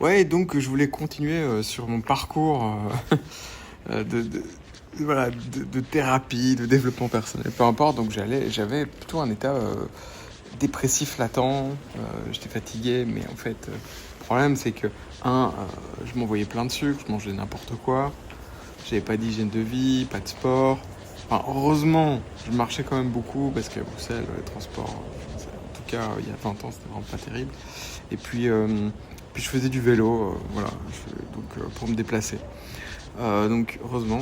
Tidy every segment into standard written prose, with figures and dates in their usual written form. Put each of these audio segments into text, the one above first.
Ouais, donc je voulais continuer sur mon parcours de thérapie, de développement personnel, peu importe. Donc j'avais plutôt un état dépressif latent. J'étais fatigué, mais en fait, le problème c'est que je m'envoyais plein de sucre, je mangeais n'importe quoi, j'avais pas d'hygiène de vie, pas de sport. Enfin, heureusement, je marchais quand même beaucoup parce qu'à Bruxelles, les transports, en tout cas il y a 20 ans, c'était vraiment pas terrible. Et puis je faisais du vélo, voilà, pour me déplacer. Donc heureusement.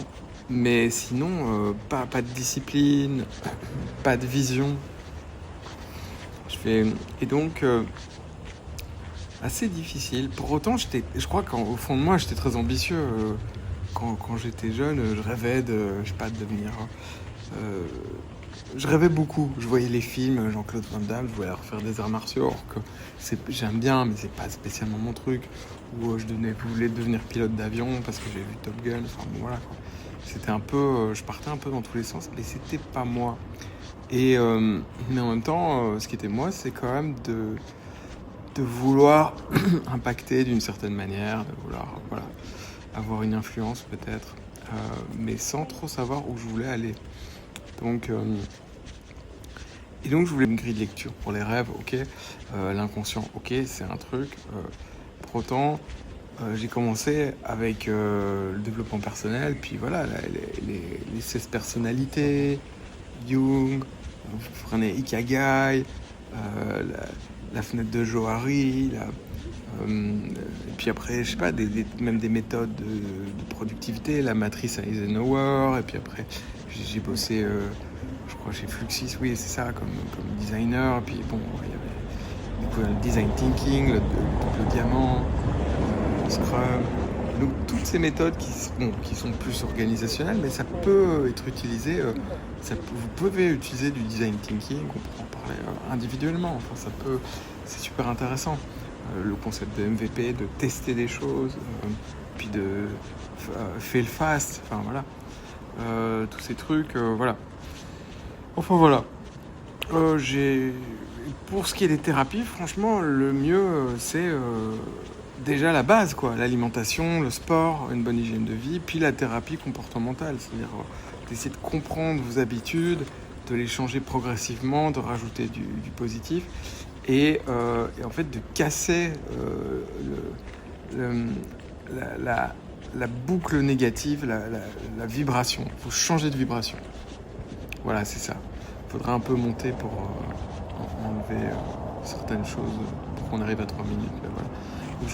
Mais sinon, pas de discipline, pas de vision. Je fais et donc assez difficile. Pour autant, je crois qu'au fond de moi, j'étais très ambitieux. Quand j'étais jeune, je rêvais de devenir. Euh, je rêvais beaucoup. Je voyais les films, Jean-Claude Van Damme, je voulais refaire des arts martiaux. Alors que j'aime bien, mais c'est pas spécialement mon truc. Ou je voulais devenir pilote d'avion parce que j'ai vu Top Gun. Enfin bon, voilà quoi. C'était un peu, je partais un peu dans tous les sens, mais c'était pas moi. Mais en même temps, ce qui était moi, c'est quand même de vouloir impacter d'une certaine manière, de vouloir voilà, avoir une influence peut-être, mais sans trop savoir où je voulais aller. Donc, et donc je voulais une grille de lecture pour les rêves, ok, l'inconscient, ok, c'est un truc. Pour autant, j'ai commencé avec le développement personnel, puis voilà, les 16 personnalités, Jung, vous prenez Ikigai, la fenêtre de Johari, et puis après, je sais pas, même des méthodes de productivité, la matrice Eisenhower, et puis après, j'ai bossé, je crois, chez Fluxis, oui, c'est ça, comme designer, et puis bon, il y avait du coup, le design thinking, le double diamant, Scrum. Donc toutes ces méthodes qui sont plus organisationnelles, mais ça peut être utilisé, vous pouvez utiliser du design thinking, on peut en parler individuellement, enfin c'est super intéressant. Le concept de MVP, de tester des choses, puis de fail fast, enfin voilà. Tous ces trucs, voilà. Enfin voilà. Pour ce qui est des thérapies, franchement, le mieux, c'est déjà la base, quoi. L'alimentation, le sport, une bonne hygiène de vie, puis la thérapie comportementale. C'est-à-dire d'essayer de comprendre vos habitudes, de les changer progressivement, de rajouter du positif. Et en fait, de casser le, la boucle négative, la vibration. Il faut changer de vibration. Voilà, c'est ça. Il faudrait un peu monter pour enlever certaines choses pour qu'on arrive à 3 minutes. Mais voilà. Donc, je vous